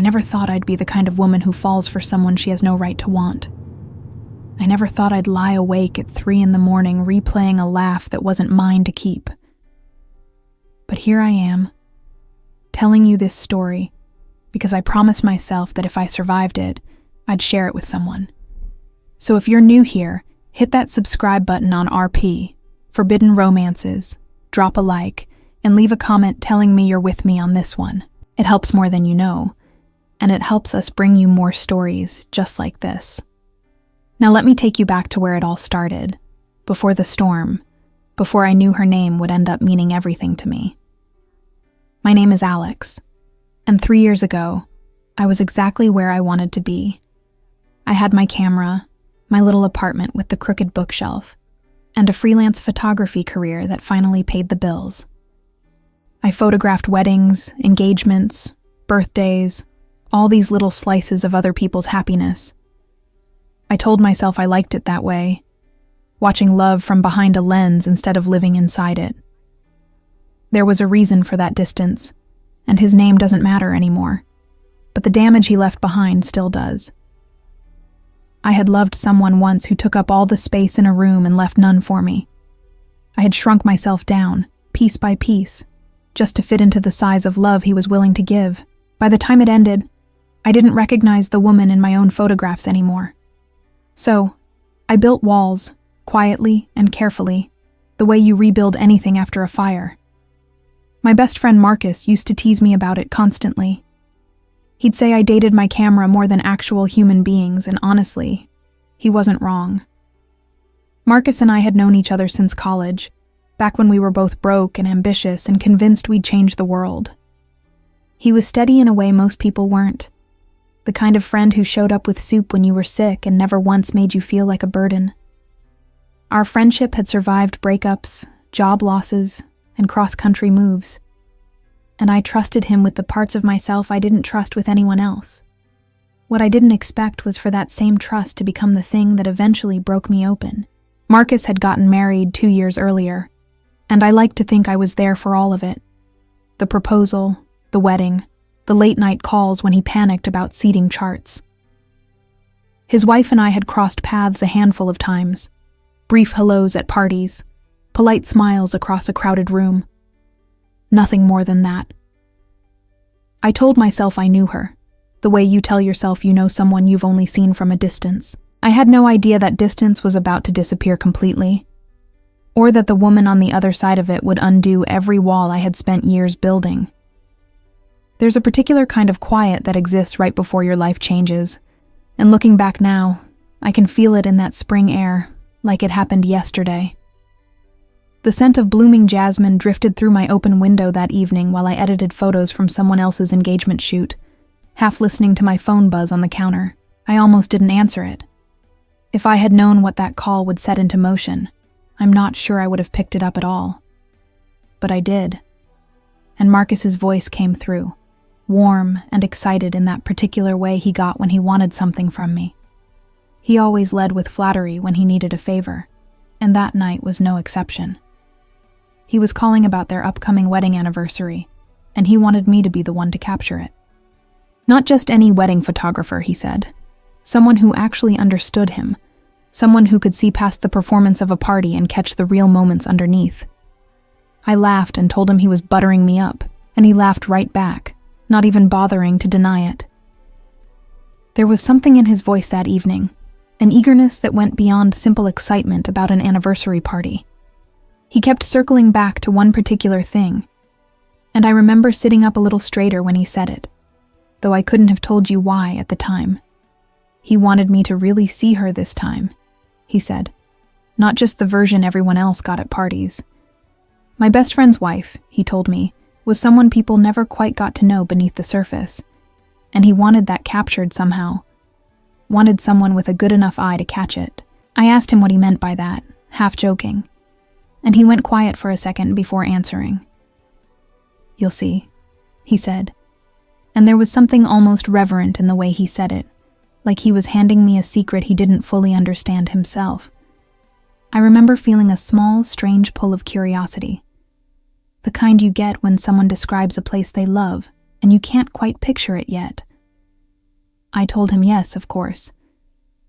never thought I'd be the kind of woman who falls for someone she has no right to want. I never thought I'd lie awake at 3 a.m. replaying a laugh that wasn't mine to keep. But here I am, telling you this story because I promised myself that if I survived it, I'd share it with someone. So if you're new here, hit that subscribe button on RP, Forbidden Romances, drop a like, and leave a comment telling me you're with me on this one. It helps more than you know, and it helps us bring you more stories just like this. Now let me take you back to where it all started, before the storm, before I knew her name would end up meaning everything to me. My name is Alex, and 3 years ago, I was exactly where I wanted to be. I had my camera, my little apartment with the crooked bookshelf, and a freelance photography career that finally paid the bills. I photographed weddings, engagements, birthdays, all these little slices of other people's happiness. I told myself I liked it that way, watching love from behind a lens instead of living inside it. There was a reason for that distance, and his name doesn't matter anymore, but the damage he left behind still does. I had loved someone once who took up all the space in a room and left none for me. I had shrunk myself down, piece by piece, just to fit into the size of love he was willing to give. By the time it ended, I didn't recognize the woman in my own photographs anymore. So, I built walls, quietly and carefully, the way you rebuild anything after a fire. My best friend Marcus used to tease me about it constantly. He'd say I dated my camera more than actual human beings, and honestly, he wasn't wrong. Marcus and I had known each other since college, back when we were both broke and ambitious and convinced we'd change the world. He was steady in a way most people weren't. The kind of friend who showed up with soup when you were sick and never once made you feel like a burden. Our friendship had survived breakups, job losses, and cross-country moves. And I trusted him with the parts of myself I didn't trust with anyone else. What I didn't expect was for that same trust to become the thing that eventually broke me open. Marcus had gotten married 2 years earlier, and I liked to think I was there for all of it. The proposal, the wedding, the late-night calls when he panicked about seating charts. His wife and I had crossed paths a handful of times, brief hellos at parties, polite smiles across a crowded room. Nothing more than that. I told myself I knew her, the way you tell yourself you know someone you've only seen from a distance. I had no idea that distance was about to disappear completely, or that the woman on the other side of it would undo every wall I had spent years building. There's a particular kind of quiet that exists right before your life changes, and looking back now, I can feel it in that spring air, like it happened yesterday. The scent of blooming jasmine drifted through my open window that evening while I edited photos from someone else's engagement shoot, half listening to my phone buzz on the counter. I almost didn't answer it. If I had known what that call would set into motion, I'm not sure I would have picked it up at all. But I did. And Marcus's voice came through, warm and excited in that particular way he got when he wanted something from me. He always led with flattery when he needed a favor, and that night was no exception. He was calling about their upcoming wedding anniversary, and he wanted me to be the one to capture it. Not just any wedding photographer, he said. Someone who actually understood him. Someone who could see past the performance of a party and catch the real moments underneath. I laughed and told him he was buttering me up, and he laughed right back, not even bothering to deny it. There was something in his voice that evening, an eagerness that went beyond simple excitement about an anniversary party. He kept circling back to one particular thing, and I remember sitting up a little straighter when he said it, though I couldn't have told you why at the time. He wanted me to really see her this time, he said, not just the version everyone else got at parties. My best friend's wife, he told me, was someone people never quite got to know beneath the surface, and he wanted that captured somehow. Wanted someone with a good enough eye to catch it. I asked him what he meant by that, half joking, and he went quiet for a second before answering. "You'll see," he said, and there was something almost reverent in the way he said it, like he was handing me a secret he didn't fully understand himself. I remember feeling a small, strange pull of curiosity, the kind you get when someone describes a place they love and you can't quite picture it yet, I told him yes, of course,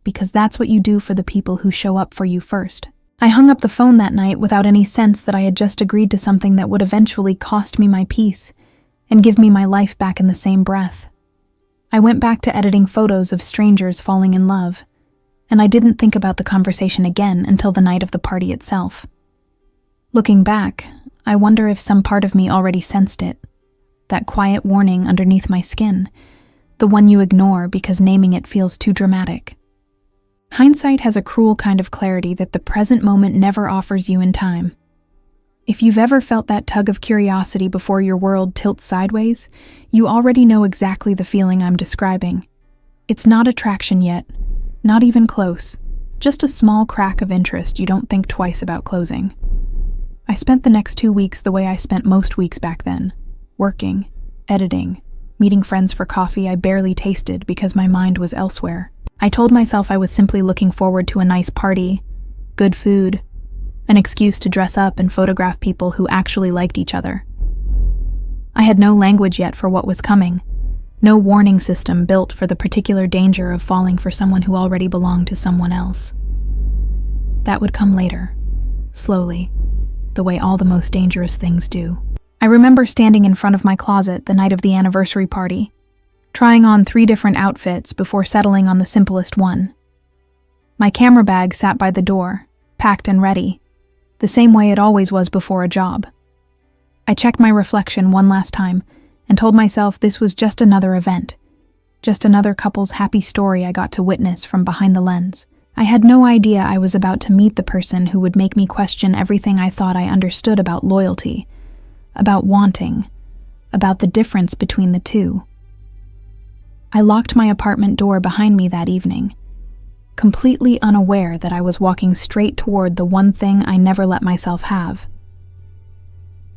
because that's what you do for the people who show up for you first. I hung up the phone that night without any sense that I had just agreed to something that would eventually cost me my peace and give me my life back in the same breath. I went back to editing photos of strangers falling in love, and I didn't think about the conversation again until the night of the party itself. Looking back, I wonder if some part of me already sensed it, that quiet warning underneath my skin, the one you ignore because naming it feels too dramatic. Hindsight has a cruel kind of clarity that the present moment never offers you in time. If you've ever felt that tug of curiosity before your world tilts sideways, you already know exactly the feeling I'm describing. It's not attraction yet, not even close, just a small crack of interest you don't think twice about closing. I spent the next 2 weeks the way I spent most weeks back then, working, editing, meeting friends for coffee I barely tasted because my mind was elsewhere. I told myself I was simply looking forward to a nice party, good food, an excuse to dress up and photograph people who actually liked each other. I had no language yet for what was coming, no warning system built for the particular danger of falling for someone who already belonged to someone else. That would come later, slowly, the way all the most dangerous things do. I remember standing in front of my closet the night of the anniversary party, trying on 3 different outfits before settling on the simplest one. My camera bag sat by the door, packed and ready, the same way it always was before a job. I checked my reflection one last time and told myself this was just another event, just another couple's happy story I got to witness from behind the lens. I had no idea I was about to meet the person who would make me question everything I thought I understood about loyalty, about wanting, about the difference between the two. I locked my apartment door behind me that evening, completely unaware that I was walking straight toward the one thing I never let myself have.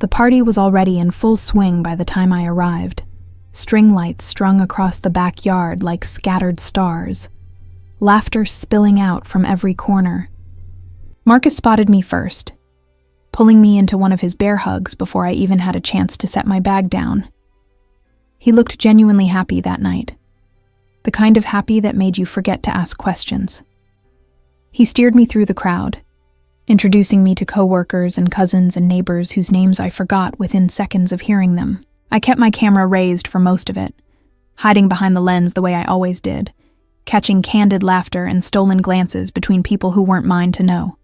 The party was already in full swing by the time I arrived, string lights strung across the backyard like scattered stars, laughter spilling out from every corner. Marcus spotted me first, pulling me into one of his bear hugs before I even had a chance to set my bag down. He looked genuinely happy that night, the kind of happy that made you forget to ask questions. He steered me through the crowd, introducing me to coworkers and cousins and neighbors whose names I forgot within seconds of hearing them. I kept my camera raised for most of it, hiding behind the lens the way I always did, catching candid laughter and stolen glances between people who weren't mine to know.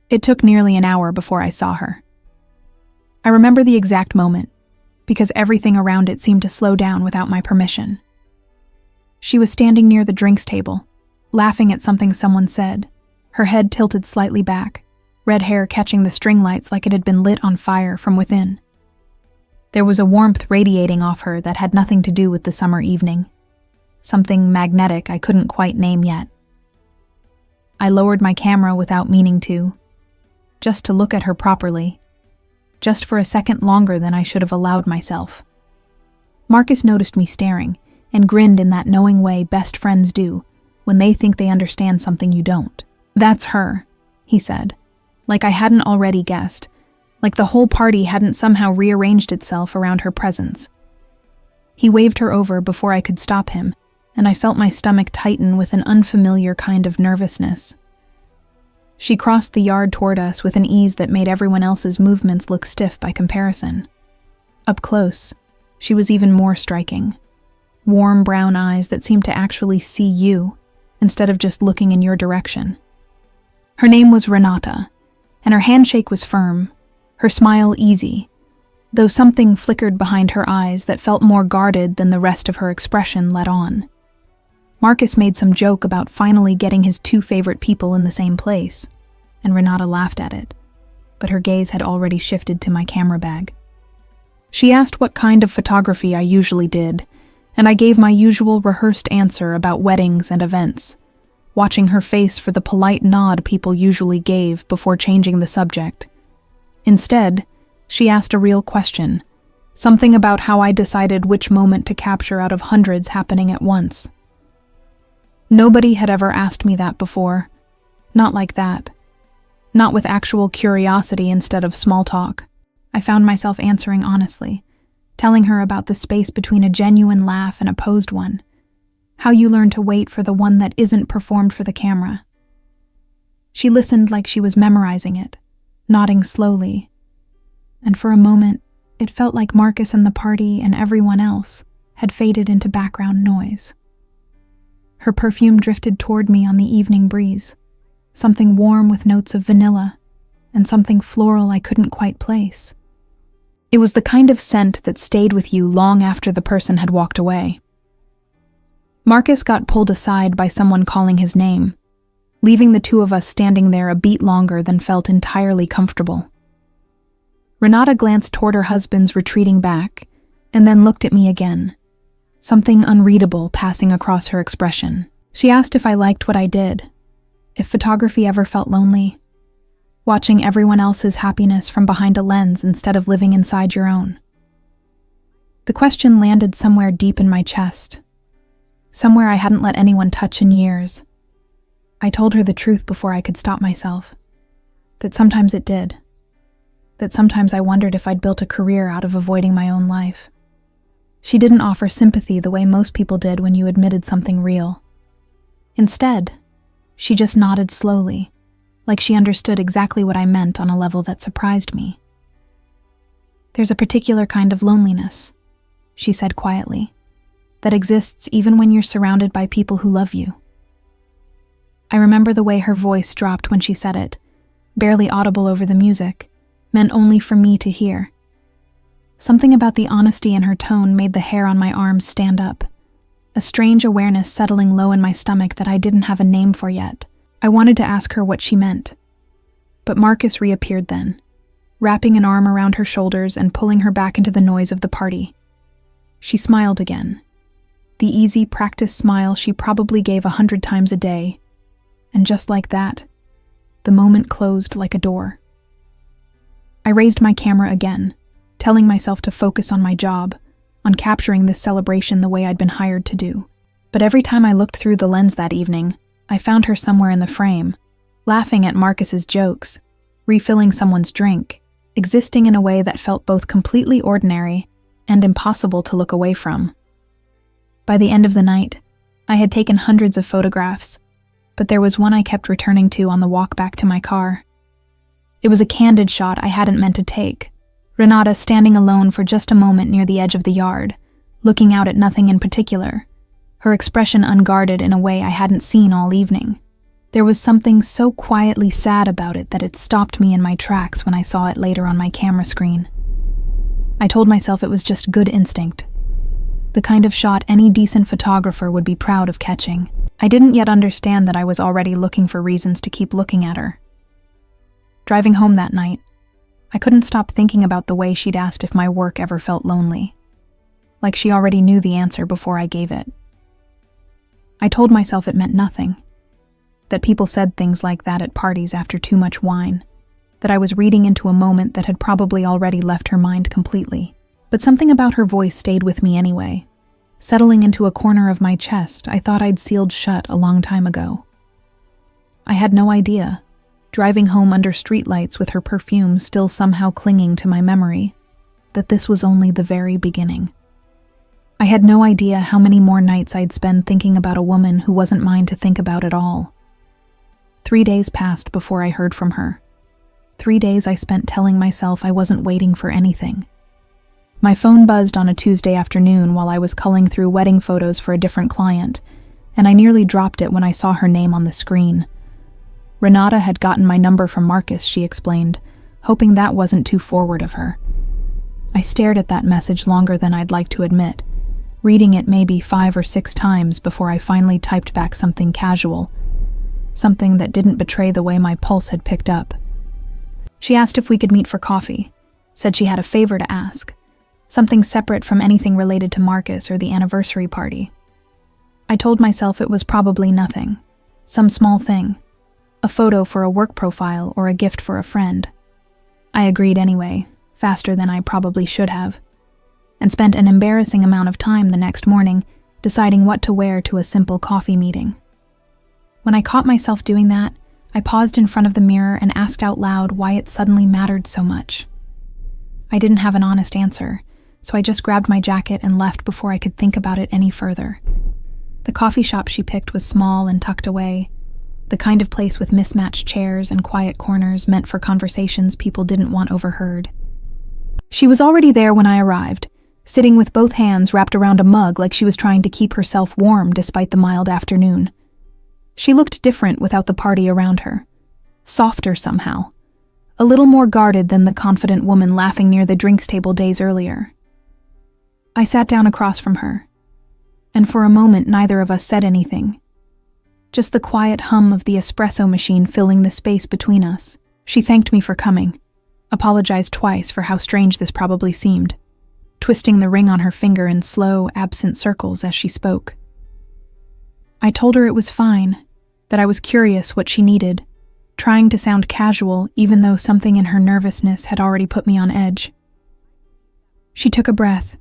It took nearly an hour before I saw her. I remember the exact moment, because everything around it seemed to slow down without my permission. She was standing near the drinks table, laughing at something someone said, her head tilted slightly back, red hair catching the string lights like it had been lit on fire from within. There was a warmth radiating off her that had nothing to do with the summer evening, something magnetic I couldn't quite name yet. I lowered my camera without meaning to, just to look at her properly, just for a second longer than I should have allowed myself. Marcus noticed me staring and grinned in that knowing way best friends do when they think they understand something you don't. "That's her," he said, like I hadn't already guessed, like the whole party hadn't somehow rearranged itself around her presence. He waved her over before I could stop him, and I felt my stomach tighten with an unfamiliar kind of nervousness. She crossed the yard toward us with an ease that made everyone else's movements look stiff by comparison. Up close, she was even more striking. Warm brown eyes that seemed to actually see you, instead of just looking in your direction. Her name was Renata, and her handshake was firm, her smile easy, though something flickered behind her eyes that felt more guarded than the rest of her expression let on. Marcus made some joke about finally getting his 2 favorite people in the same place, and Renata laughed at it, but her gaze had already shifted to my camera bag. She asked what kind of photography I usually did, and I gave my usual rehearsed answer about weddings and events, watching her face for the polite nod people usually gave before changing the subject. Instead, she asked a real question, something about how I decided which moment to capture out of hundreds happening at once. Nobody had ever asked me that before, not like that, not with actual curiosity instead of small talk. I found myself answering honestly, telling her about the space between a genuine laugh and a posed one, How you learn to wait for the one that isn't performed for the camera. She listened like she was memorizing it, nodding slowly. And for a moment, it felt like Marcus and the party and everyone else had faded into background noise. Her perfume drifted toward me on the evening breeze, something warm with notes of vanilla, and something floral I couldn't quite place. It was the kind of scent that stayed with you long after the person had walked away. Marcus got pulled aside by someone calling his name, leaving the two of us standing there a beat longer than felt entirely comfortable. Renata glanced toward her husband's retreating back, and then looked at me again, something unreadable passing across her expression. She asked if I liked what I did, if photography ever felt lonely, watching everyone else's happiness from behind a lens instead of living inside your own. The question landed somewhere deep in my chest, somewhere I hadn't let anyone touch in years. I told her the truth before I could stop myself, that sometimes it did, that sometimes I wondered if I'd built a career out of avoiding my own life. She didn't offer sympathy the way most people did when you admitted something real. Instead, she just nodded slowly, like she understood exactly what I meant on a level that surprised me. There's a particular kind of loneliness, she said quietly, that exists even when you're surrounded by people who love you. I remember the way her voice dropped when she said it, barely audible over the music, meant only for me to hear. Something about the honesty in her tone made the hair on my arms stand up, a strange awareness settling low in my stomach that I didn't have a name for yet. I wanted to ask her what she meant, but Marcus reappeared then, wrapping an arm around her shoulders and pulling her back into the noise of the party. She smiled again, the easy, practiced smile she probably gave 100 times a day, and just like that, the moment closed like a door. I raised my camera again, telling myself to focus on my job, on capturing this celebration the way I'd been hired to do. But every time I looked through the lens that evening, I found her somewhere in the frame, laughing at Marcus's jokes, refilling someone's drink, existing in a way that felt both completely ordinary and impossible to look away from. By the end of the night, I had taken hundreds of photographs, but there was one I kept returning to on the walk back to my car. It was a candid shot I hadn't meant to take, Renata standing alone for just a moment near the edge of the yard, looking out at nothing in particular, her expression unguarded in a way I hadn't seen all evening. There was something so quietly sad about it that it stopped me in my tracks when I saw it later on my camera screen. I told myself it was just good instinct, the kind of shot any decent photographer would be proud of catching. I didn't yet understand that I was already looking for reasons to keep looking at her. Driving home that night, I couldn't stop thinking about the way she'd asked if my work ever felt lonely, like she already knew the answer before I gave it. I told myself it meant nothing, that people said things like that at parties after too much wine, that I was reading into a moment that had probably already left her mind completely. But something about her voice stayed with me anyway, settling into a corner of my chest I thought I'd sealed shut a long time ago. I had no idea, driving home under streetlights with her perfume still somehow clinging to my memory, that this was only the very beginning. I had no idea how many more nights I'd spend thinking about a woman who wasn't mine to think about at all. 3 days passed before I heard from her. 3 days I spent telling myself I wasn't waiting for anything. My phone buzzed on a Tuesday afternoon while I was culling through wedding photos for a different client, and I nearly dropped it when I saw her name on the screen. Renata had gotten my number from Marcus, she explained, hoping that wasn't too forward of her. I stared at that message longer than I'd like to admit, reading it maybe 5 or 6 times before I finally typed back something casual, something that didn't betray the way my pulse had picked up. She asked if we could meet for coffee, said she had a favor to ask, something separate from anything related to Marcus or the anniversary party. I told myself it was probably nothing, some small thing, a photo for a work profile or a gift for a friend. I agreed anyway, faster than I probably should have, and spent an embarrassing amount of time the next morning deciding what to wear to a simple coffee meeting. When I caught myself doing that, I paused in front of the mirror and asked out loud why it suddenly mattered so much. I didn't have an honest answer, so I just grabbed my jacket and left before I could think about it any further. The coffee shop she picked was small and tucked away, the kind of place with mismatched chairs and quiet corners meant for conversations people didn't want overheard. She was already there when I arrived, sitting with both hands wrapped around a mug like she was trying to keep herself warm despite the mild afternoon. She looked different without the party around her, softer somehow, a little more guarded than the confident woman laughing near the drinks table days earlier. I sat down across from her, and for a moment neither of us said anything. Just the quiet hum of the espresso machine filling the space between us. She thanked me for coming, apologized twice for how strange this probably seemed, twisting the ring on her finger in slow, absent circles as she spoke. I told her it was fine, that I was curious what she needed, trying to sound casual even though something in her nervousness had already put me on edge. She took a breath,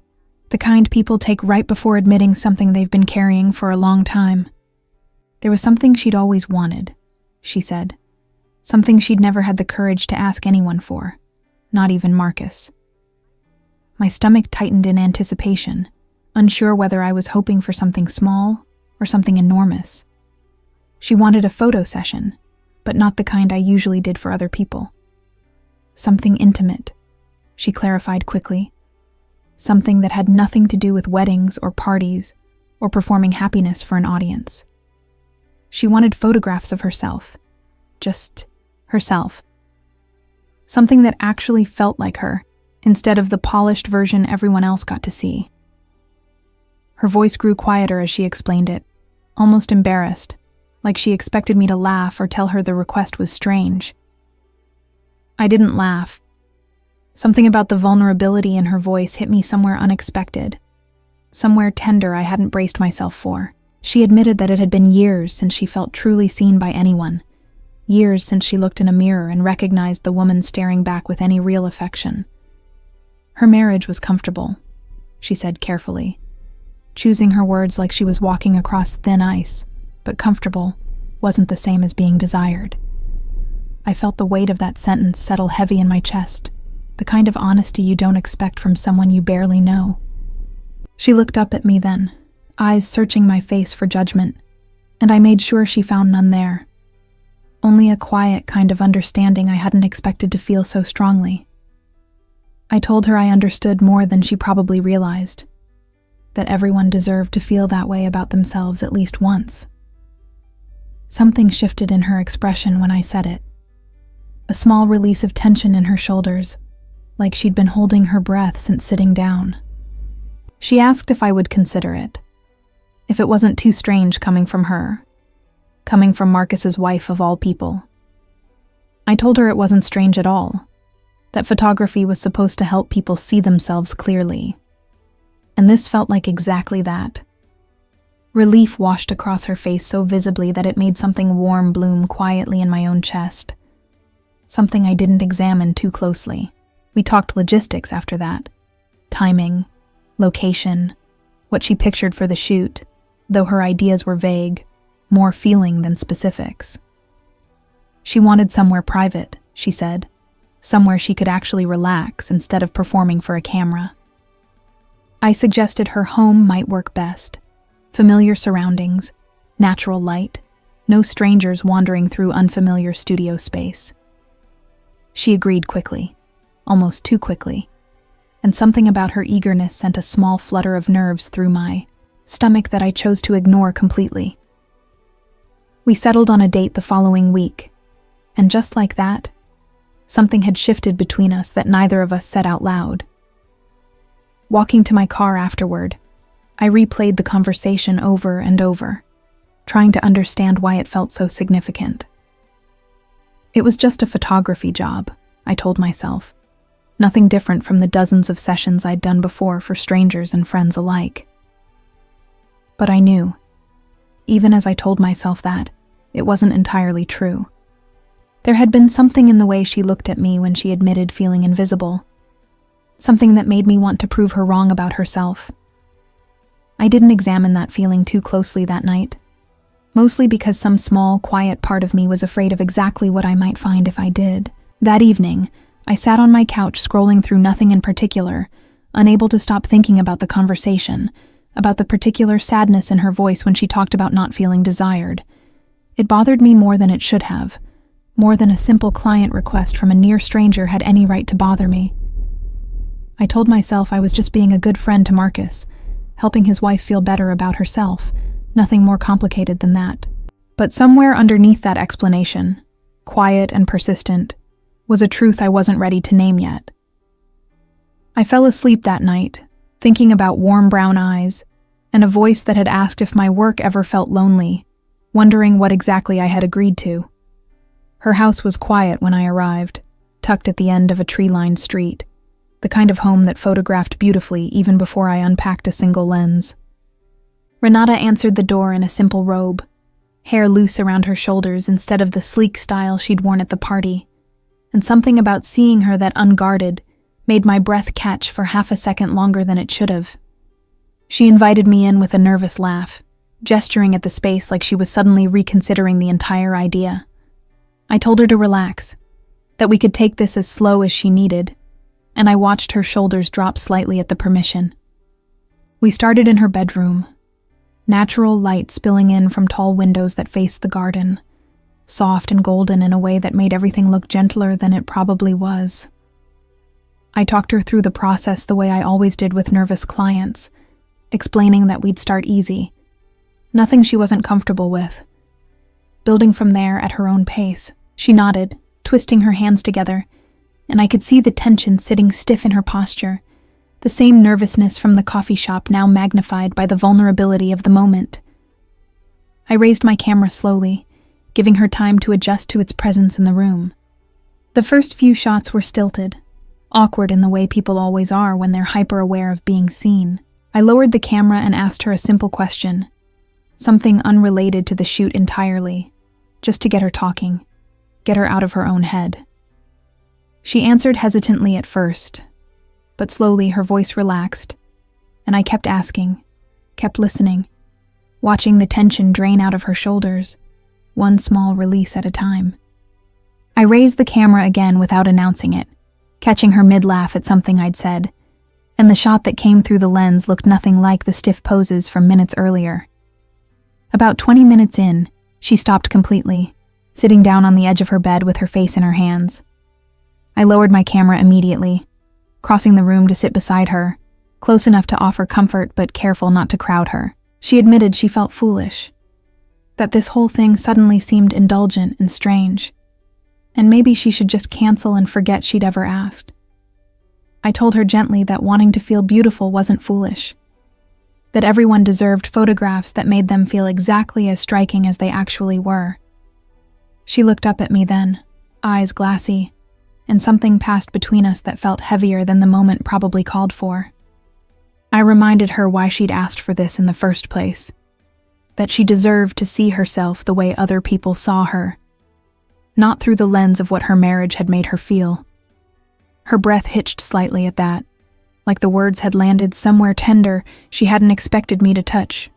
the kind people take right before admitting something they've been carrying for a long time. There was something she'd always wanted, she said. Something she'd never had the courage to ask anyone for, not even Marcus. My stomach tightened in anticipation, unsure whether I was hoping for something small or something enormous. She wanted a photo session, but not the kind I usually did for other people. Something intimate, she clarified quickly. Something that had nothing to do with weddings or parties or performing happiness for an audience. She wanted photographs of herself, just herself. Something that actually felt like her, instead of the polished version everyone else got to see. Her voice grew quieter as she explained it, almost embarrassed, like she expected me to laugh or tell her the request was strange. I didn't laugh. Something about the vulnerability in her voice hit me somewhere unexpected, somewhere tender I hadn't braced myself for. She admitted that it had been years since she felt truly seen by anyone, years since she looked in a mirror and recognized the woman staring back with any real affection. Her marriage was comfortable, she said carefully, choosing her words like she was walking across thin ice, but comfortable wasn't the same as being desired. I felt the weight of that sentence settle heavy in my chest, the kind of honesty you don't expect from someone you barely know. She looked up at me then, eyes searching my face for judgment, and I made sure she found none there. Only a quiet kind of understanding I hadn't expected to feel so strongly. I told her I understood more than she probably realized, that everyone deserved to feel that way about themselves at least once. Something shifted in her expression when I said it. A small release of tension in her shoulders, like she'd been holding her breath since sitting down. She asked if I would consider it, if it wasn't too strange coming from her, coming from Marcus's wife of all people. I told her it wasn't strange at all, that photography was supposed to help people see themselves clearly. And this felt like exactly that. Relief washed across her face so visibly that it made something warm bloom quietly in my own chest. Something I didn't examine too closely. We talked logistics after that. Timing, location, what she pictured for the shoot, though her ideas were vague, more feeling than specifics. She wanted somewhere private, she said, somewhere she could actually relax instead of performing for a camera. I suggested her home might work best. Familiar surroundings, natural light, no strangers wandering through unfamiliar studio space. She agreed quickly, almost too quickly, and something about her eagerness sent a small flutter of nerves through my stomach that I chose to ignore completely. We settled on a date the following week, and just like that, something had shifted between us that neither of us said out loud. Walking to my car afterward, I replayed the conversation over and over, trying to understand why it felt so significant. It was just a photography job, I told myself, nothing different from the dozens of sessions I'd done before for strangers and friends alike. But I knew, even as I told myself that, it wasn't entirely true. There had been something in the way she looked at me when she admitted feeling invisible, something that made me want to prove her wrong about herself. I didn't examine that feeling too closely that night, mostly because some small, quiet part of me was afraid of exactly what I might find if I did. That evening, I sat on my couch scrolling through nothing in particular, unable to stop thinking about the conversation, about the particular sadness in her voice when she talked about not feeling desired. It bothered me more than it should have, more than a simple client request from a near stranger had any right to bother me. I told myself I was just being a good friend to Marcus, helping his wife feel better about herself, nothing more complicated than that. But somewhere underneath that explanation, quiet and persistent, was a truth I wasn't ready to name yet. I fell asleep that night, thinking about warm brown eyes, and a voice that had asked if my work ever felt lonely, wondering what exactly I had agreed to. Her house was quiet when I arrived, tucked at the end of a tree-lined street, the kind of home that photographed beautifully even before I unpacked a single lens. Renata answered the door in a simple robe, hair loose around her shoulders instead of the sleek style she'd worn at the party, and something about seeing her that unguarded made my breath catch for half a second longer than it should have. She invited me in with a nervous laugh, gesturing at the space like she was suddenly reconsidering the entire idea. I told her to relax, that we could take this as slow as she needed, and I watched her shoulders drop slightly at the permission. We started in her bedroom, natural light spilling in from tall windows that faced the garden, soft and golden in a way that made everything look gentler than it probably was. I talked her through the process the way I always did with nervous clients, explaining that we'd start easy, nothing she wasn't comfortable with. Building from there at her own pace, she nodded, twisting her hands together, and I could see the tension sitting stiff in her posture, the same nervousness from the coffee shop now magnified by the vulnerability of the moment. I raised my camera slowly, giving her time to adjust to its presence in the room. The first few shots were stilted, awkward in the way people always are when they're hyper-aware of being seen. I lowered the camera and asked her a simple question, something unrelated to the shoot entirely, just to get her talking, get her out of her own head. She answered hesitantly at first, but slowly her voice relaxed, and I kept asking, kept listening, watching the tension drain out of her shoulders, one small release at a time. I raised the camera again without announcing it, catching her mid-laugh at something I'd said, and the shot that came through the lens looked nothing like the stiff poses from minutes earlier. About 20 minutes in, she stopped completely, sitting down on the edge of her bed with her face in her hands. I lowered my camera immediately, crossing the room to sit beside her, close enough to offer comfort but careful not to crowd her. She admitted she felt foolish, that this whole thing suddenly seemed indulgent and strange, and maybe she should just cancel and forget she'd ever asked. I told her gently that wanting to feel beautiful wasn't foolish, that everyone deserved photographs that made them feel exactly as striking as they actually were. She looked up at me then, eyes glassy, and something passed between us that felt heavier than the moment probably called for. I reminded her why she'd asked for this in the first place, that she deserved to see herself the way other people saw her, not through the lens of what her marriage had made her feel. Her breath hitched slightly at that, like the words had landed somewhere tender she hadn't expected me to touch.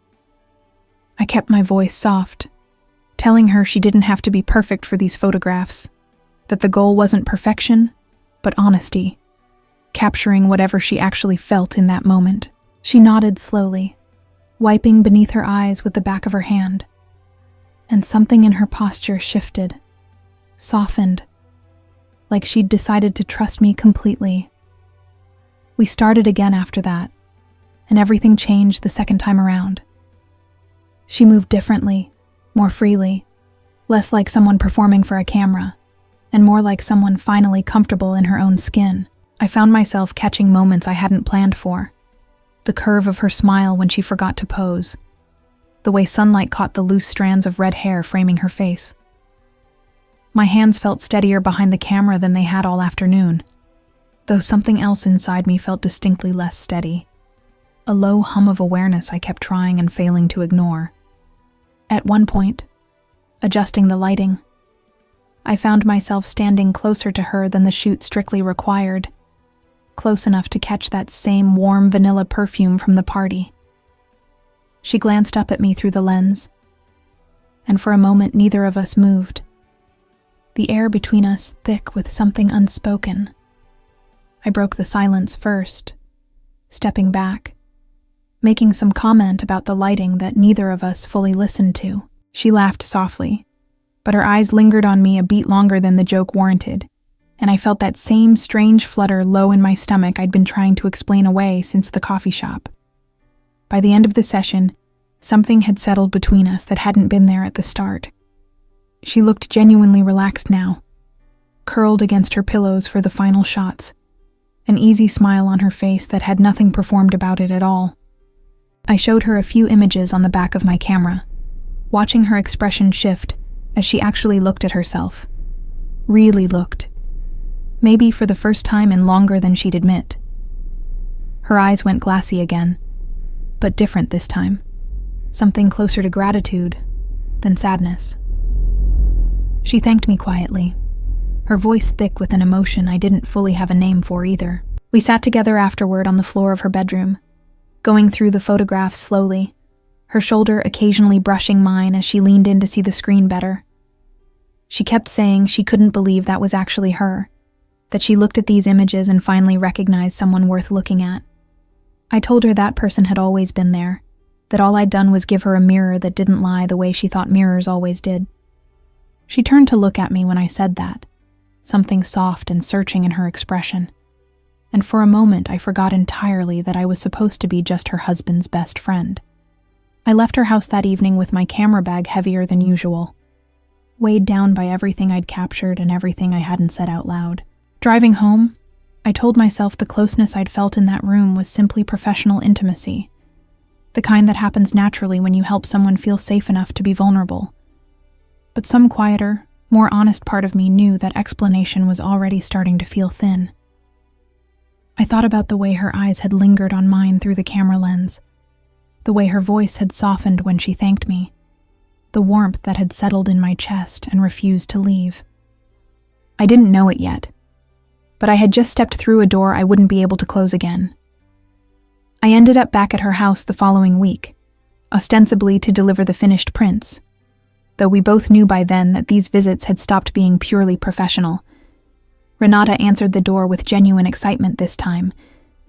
I kept my voice soft, telling her she didn't have to be perfect for these photographs, that the goal wasn't perfection, but honesty, capturing whatever she actually felt in that moment. She nodded slowly, wiping beneath her eyes with the back of her hand, and something in her posture shifted, softened, like she'd decided to trust me completely. We started again after that, and everything changed the second time around. She moved differently, more freely, less like someone performing for a camera, and more like someone finally comfortable in her own skin. I found myself catching moments I hadn't planned for. The curve of her smile when she forgot to pose, the way sunlight caught the loose strands of red hair framing her face. My hands felt steadier behind the camera than they had all afternoon, though something else inside me felt distinctly less steady, a low hum of awareness I kept trying and failing to ignore. At one point, adjusting the lighting, I found myself standing closer to her than the shoot strictly required, close enough to catch that same warm vanilla perfume from the party. She glanced up at me through the lens, and for a moment neither of us moved, the air between us thick with something unspoken. I broke the silence first, stepping back, making some comment about the lighting that neither of us fully listened to. She laughed softly, but her eyes lingered on me a beat longer than the joke warranted, and I felt that same strange flutter low in my stomach I'd been trying to explain away since the coffee shop. By the end of the session, something had settled between us that hadn't been there at the start. She looked genuinely relaxed now, curled against her pillows for the final shots, an easy smile on her face that had nothing performed about it at all. I showed her a few images on the back of my camera, watching her expression shift as she actually looked at herself. Really looked. Maybe for the first time in longer than she'd admit. Her eyes went glassy again, but different this time. Something closer to gratitude than sadness. She thanked me quietly, her voice thick with an emotion I didn't fully have a name for either. We sat together afterward on the floor of her bedroom, going through the photographs slowly, her shoulder occasionally brushing mine as she leaned in to see the screen better. She kept saying she couldn't believe that was actually her, that she looked at these images and finally recognized someone worth looking at. I told her that person had always been there, that all I'd done was give her a mirror that didn't lie the way she thought mirrors always did. She turned to look at me when I said that, something soft and searching in her expression, and for a moment I forgot entirely that I was supposed to be just her husband's best friend. I left her house that evening with my camera bag heavier than usual, weighed down by everything I'd captured and everything I hadn't said out loud. Driving home, I told myself the closeness I'd felt in that room was simply professional intimacy, the kind that happens naturally when you help someone feel safe enough to be vulnerable. But some quieter, more honest part of me knew that explanation was already starting to feel thin. I thought about the way her eyes had lingered on mine through the camera lens, the way her voice had softened when she thanked me, the warmth that had settled in my chest and refused to leave. I didn't know it yet, but I had just stepped through a door I wouldn't be able to close again. I ended up back at her house the following week, ostensibly to deliver the finished prints, though we both knew by then that these visits had stopped being purely professional. Renata answered the door with genuine excitement this time,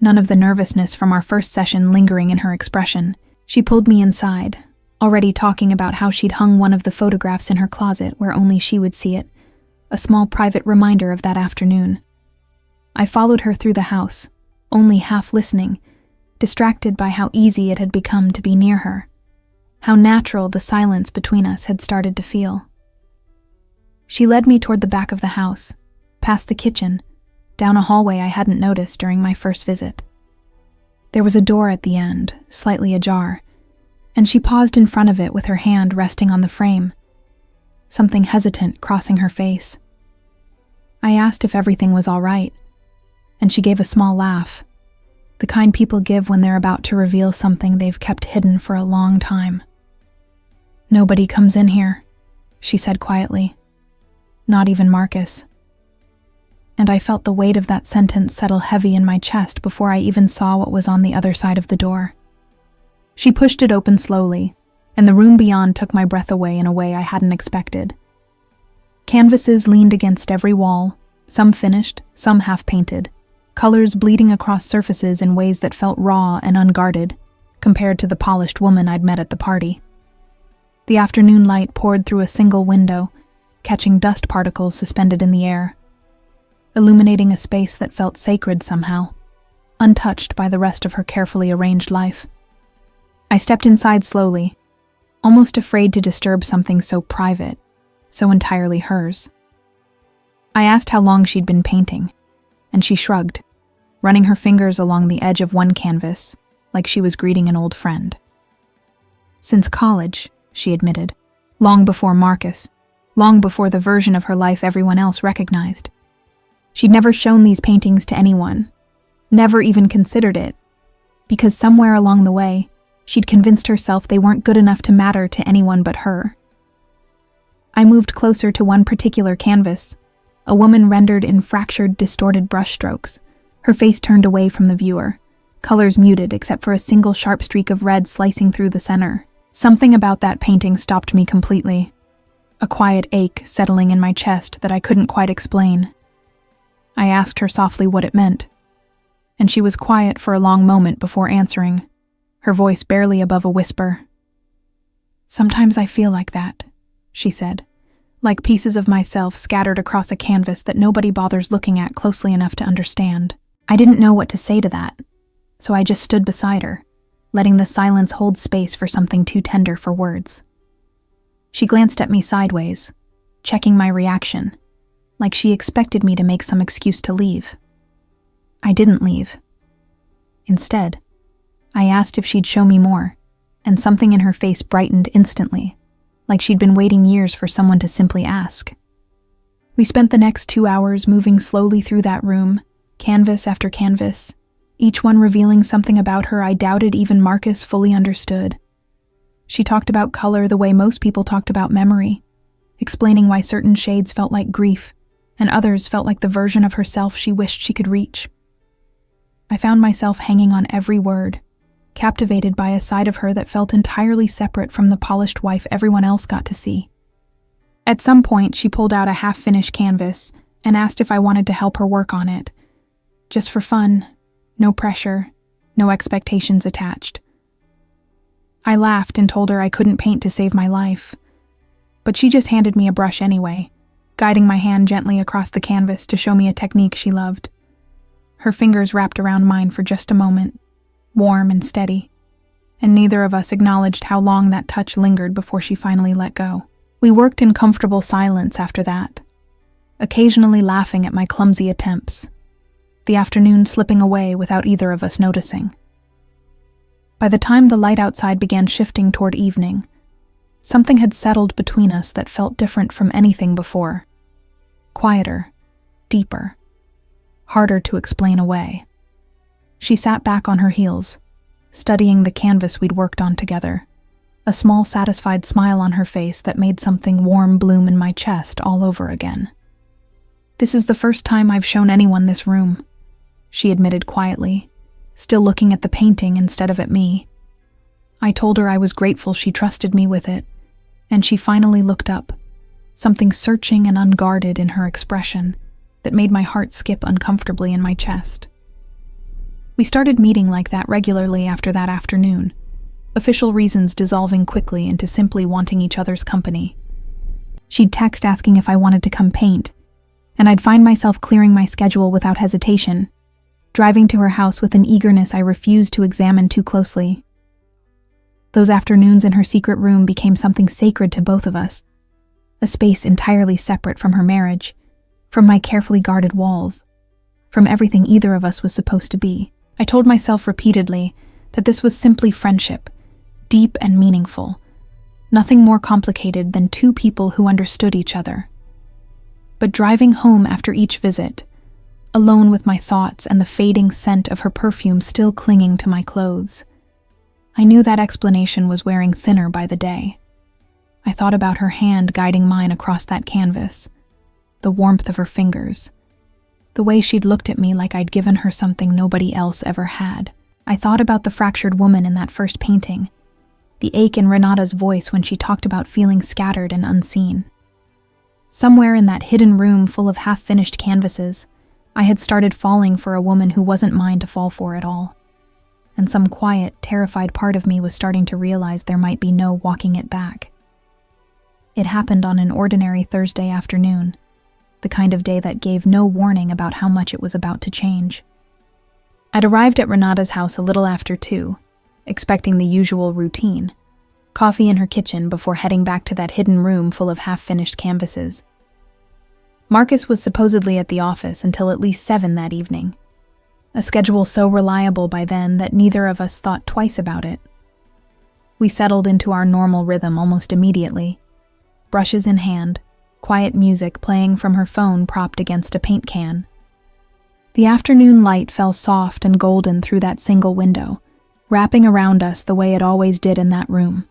none of the nervousness from our first session lingering in her expression. She pulled me inside, already talking about how she'd hung one of the photographs in her closet where only she would see it, a small private reminder of that afternoon. I followed her through the house, only half listening, distracted by how easy it had become to be near her, how natural the silence between us had started to feel. She led me toward the back of the house, past the kitchen, down a hallway I hadn't noticed during my first visit. There was a door at the end, slightly ajar, and she paused in front of it with her hand resting on the frame, something hesitant crossing her face. I asked if everything was all right, and she gave a small laugh, the kind people give when they're about to reveal something they've kept hidden for a long time. "Nobody comes in here," she said quietly. "Not even Marcus." And I felt the weight of that sentence settle heavy in my chest before I even saw what was on the other side of the door. She pushed it open slowly, and the room beyond took my breath away in a way I hadn't expected. Canvases leaned against every wall, some finished, some half-painted, colors bleeding across surfaces in ways that felt raw and unguarded, compared to the polished woman I'd met at the party. The afternoon light poured through a single window, catching dust particles suspended in the air, illuminating a space that felt sacred somehow, untouched by the rest of her carefully arranged life. I stepped inside slowly, almost afraid to disturb something so private, so entirely hers. I asked how long she'd been painting, and she shrugged, running her fingers along the edge of one canvas, like she was greeting an old friend. "Since college," she admitted, "long before Marcus, long before the version of her life everyone else recognized. She'd never shown these paintings to anyone, never even considered it, because somewhere along the way, she'd convinced herself they weren't good enough to matter to anyone but her." I moved closer to one particular canvas, a woman rendered in fractured, distorted brushstrokes, her face turned away from the viewer, colors muted except for a single sharp streak of red slicing through the center. Something about that painting stopped me completely, a quiet ache settling in my chest that I couldn't quite explain. I asked her softly what it meant, and she was quiet for a long moment before answering. her voice barely above a whisper. "Sometimes I feel like that," she said, "like pieces of myself scattered across a canvas that nobody bothers looking at closely enough to understand." I didn't know what to say to that, so I just stood beside her, letting the silence hold space for something too tender for words. She glanced at me sideways, checking my reaction, like she expected me to make some excuse to leave. I didn't leave. Instead, I asked if she'd show me more, and something in her face brightened instantly, like she'd been waiting years for someone to simply ask. We spent the next 2 hours moving slowly through that room, canvas after canvas, each one revealing something about her I doubted even Marcus fully understood. She talked about color the way most people talked about memory, explaining why certain shades felt like grief, and others felt like the version of herself she wished she could reach. I found myself hanging on every word, captivated by a side of her that felt entirely separate from the polished wife everyone else got to see. At some point, she pulled out a half-finished canvas and asked if I wanted to help her work on it. Just for fun, no pressure, no expectations attached. I laughed and told her I couldn't paint to save my life, but she just handed me a brush anyway, guiding my hand gently across the canvas to show me a technique she loved. Her fingers wrapped around mine for just a moment, warm and steady, and neither of us acknowledged how long that touch lingered before she finally let go. We worked in comfortable silence after that, occasionally laughing at my clumsy attempts, the afternoon slipping away without either of us noticing. By the time the light outside began shifting toward evening, something had settled between us that felt different from anything before. Quieter, deeper, harder to explain away. She sat back on her heels, studying the canvas we'd worked on together, a small satisfied smile on her face that made something warm bloom in my chest all over again. "This is the first time I've shown anyone this room," she admitted quietly, still looking at the painting instead of at me. I told her I was grateful she trusted me with it, and she finally looked up, something searching and unguarded in her expression that made my heart skip uncomfortably in my chest. We started meeting like that regularly after that afternoon, official reasons dissolving quickly into simply wanting each other's company. She'd text asking if I wanted to come paint, and I'd find myself clearing my schedule without hesitation, driving to her house with an eagerness I refused to examine too closely. Those afternoons in her secret room became something sacred to both of us, a space entirely separate from her marriage, from my carefully guarded walls, from everything either of us was supposed to be. I told myself repeatedly that this was simply friendship, deep and meaningful, nothing more complicated than two people who understood each other. But driving home after each visit, alone with my thoughts and the fading scent of her perfume still clinging to my clothes, I knew that explanation was wearing thinner by the day. I thought about her hand guiding mine across that canvas, the warmth of her fingers, the way she'd looked at me like I'd given her something nobody else ever had. I thought about the fractured woman in that first painting, the ache in Renata's voice when she talked about feeling scattered and unseen. Somewhere in that hidden room full of half-finished canvases, I had started falling for a woman who wasn't mine to fall for at all. And some quiet, terrified part of me was starting to realize there might be no walking it back. It happened on an ordinary Thursday afternoon, the kind of day that gave no warning about how much it was about to change. I'd arrived at Renata's house a little after 2, expecting the usual routine, coffee in her kitchen before heading back to that hidden room full of half-finished canvases. Marcus was supposedly at the office until at least 7 that evening, a schedule so reliable by then that neither of us thought twice about it. We settled into our normal rhythm almost immediately, brushes in hand, quiet music playing from her phone propped against a paint can. The afternoon light fell soft and golden through that single window, wrapping around us the way it always did in that room.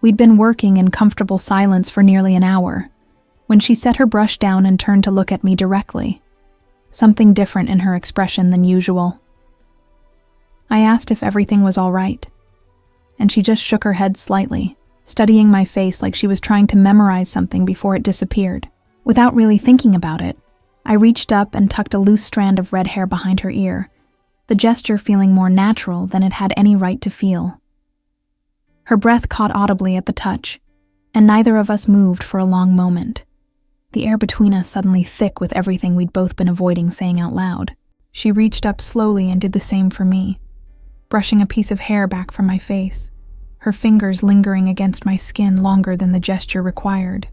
We'd been working in comfortable silence for nearly an hour, when she set her brush down and turned to look at me directly, something different in her expression than usual. I asked if everything was all right, and she just shook her head slightly, studying my face like she was trying to memorize something before it disappeared. Without really thinking about it, I reached up and tucked a loose strand of red hair behind her ear, the gesture feeling more natural than it had any right to feel. Her breath caught audibly at the touch, and neither of us moved for a long moment, the air between us suddenly thick with everything we'd both been avoiding saying out loud. She reached up slowly and did the same for me, brushing a piece of hair back from my face, her fingers lingering against my skin longer than the gesture required.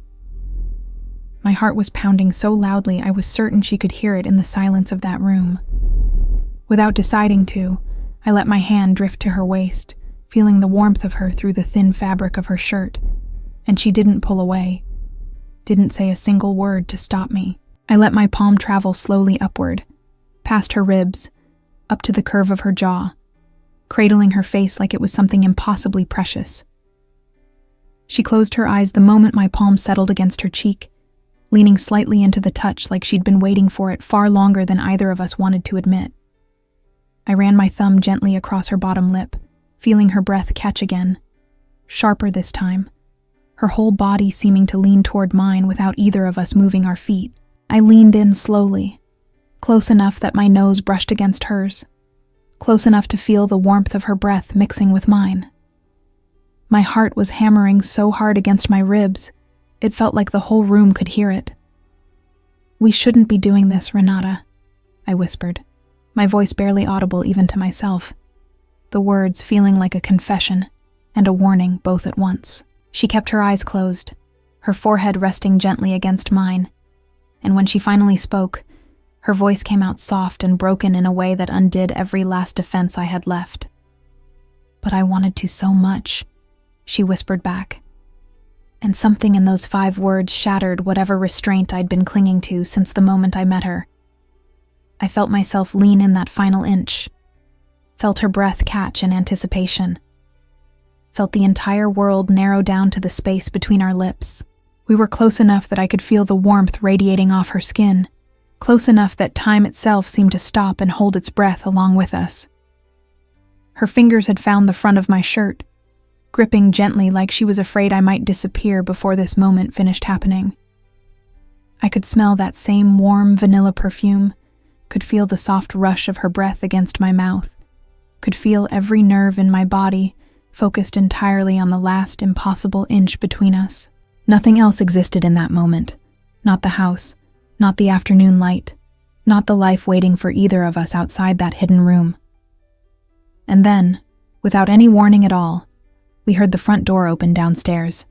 My heart was pounding so loudly I was certain she could hear it in the silence of that room. Without deciding to, I let my hand drift to her waist, feeling the warmth of her through the thin fabric of her shirt, and she didn't pull away, didn't say a single word to stop me. I let my palm travel slowly upward, past her ribs, up to the curve of her jaw, cradling her face like it was something impossibly precious. She closed her eyes the moment my palm settled against her cheek, leaning slightly into the touch like she'd been waiting for it far longer than either of us wanted to admit. I ran my thumb gently across her bottom lip, feeling her breath catch again, sharper this time, her whole body seeming to lean toward mine without either of us moving our feet. I leaned in slowly, close enough that my nose brushed against hers, close enough to feel the warmth of her breath mixing with mine. My heart was hammering so hard against my ribs, it felt like the whole room could hear it. "We shouldn't be doing this, Renata," I whispered, my voice barely audible even to myself, the words feeling like a confession and a warning both at once. She kept her eyes closed, her forehead resting gently against mine, and when she finally spoke, her voice came out soft and broken in a way that undid every last defense I had left. "But I wanted to so much," she whispered back, and something in those 5 words shattered whatever restraint I'd been clinging to since the moment I met her. I felt myself lean in that final inch, felt her breath catch in anticipation, felt the entire world narrow down to the space between our lips. We were close enough that I could feel the warmth radiating off her skin, close enough that time itself seemed to stop and hold its breath along with us. Her fingers had found the front of my shirt, gripping gently like she was afraid I might disappear before this moment finished happening. I could smell that same warm vanilla perfume, could feel the soft rush of her breath against my mouth, could feel every nerve in my body focused entirely on the last impossible inch between us. Nothing else existed in that moment. Not the house, not the afternoon light, not the life waiting for either of us outside that hidden room. And then, without any warning at all, we heard the front door open downstairs.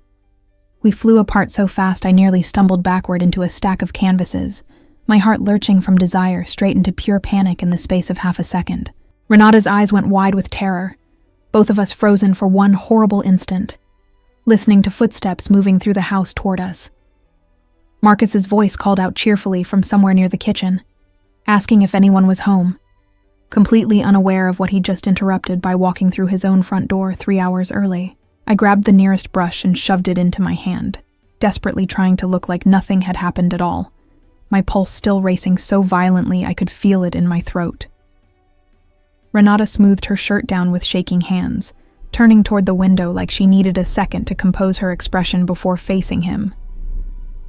We flew apart so fast I nearly stumbled backward into a stack of canvases, my heart lurching from desire straight into pure panic in the space of half a second. Renata's eyes went wide with terror, both of us frozen for one horrible instant, listening to footsteps moving through the house toward us. Marcus's voice called out cheerfully from somewhere near the kitchen, asking if anyone was home, completely unaware of what he'd just interrupted by walking through his own front door 3 hours early. I grabbed the nearest brush and shoved it into my hand, desperately trying to look like nothing had happened at all, my pulse still racing so violently I could feel it in my throat. Renata smoothed her shirt down with shaking hands, turning toward the window like she needed a second to compose her expression before facing him.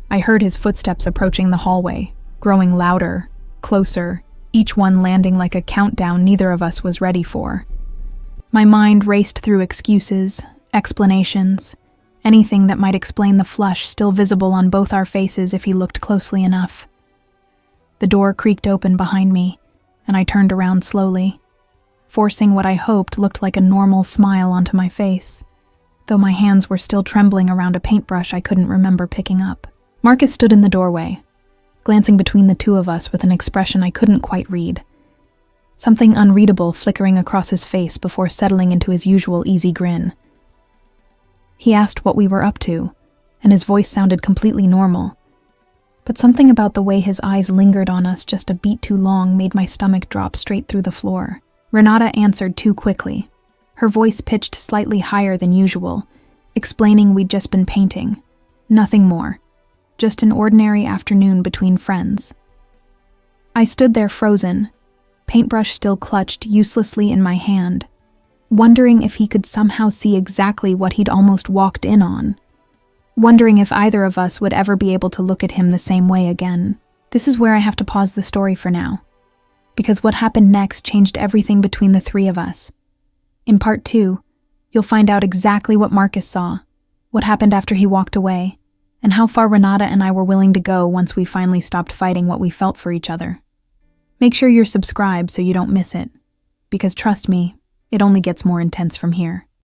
I heard his footsteps approaching the hallway, growing louder, closer, each one landing like a countdown neither of us was ready for. My mind raced through excuses, explanations, anything that might explain the flush still visible on both our faces if he looked closely enough. The door creaked open behind me, and I turned around slowly, forcing what I hoped looked like a normal smile onto my face, though my hands were still trembling around a paintbrush I couldn't remember picking up. Marcus stood in the doorway, glancing between the two of us with an expression I couldn't quite read, something unreadable flickering across his face before settling into his usual easy grin. He asked what we were up to, and his voice sounded completely normal, but something about the way his eyes lingered on us just a beat too long made my stomach drop straight through the floor. Renata answered too quickly, her voice pitched slightly higher than usual, explaining we'd just been painting. Nothing more. Just an ordinary afternoon between friends. I stood there frozen, paintbrush still clutched uselessly in my hand, wondering if he could somehow see exactly what he'd almost walked in on, wondering if either of us would ever be able to look at him the same way again. This is where I have to pause the story for now. because what happened next changed everything between the three of us. In part 2, you'll find out exactly what Marcus saw, what happened after he walked away, and how far Renata and I were willing to go once we finally stopped fighting what we felt for each other. Make sure you're subscribed so you don't miss it, because trust me, it only gets more intense from here.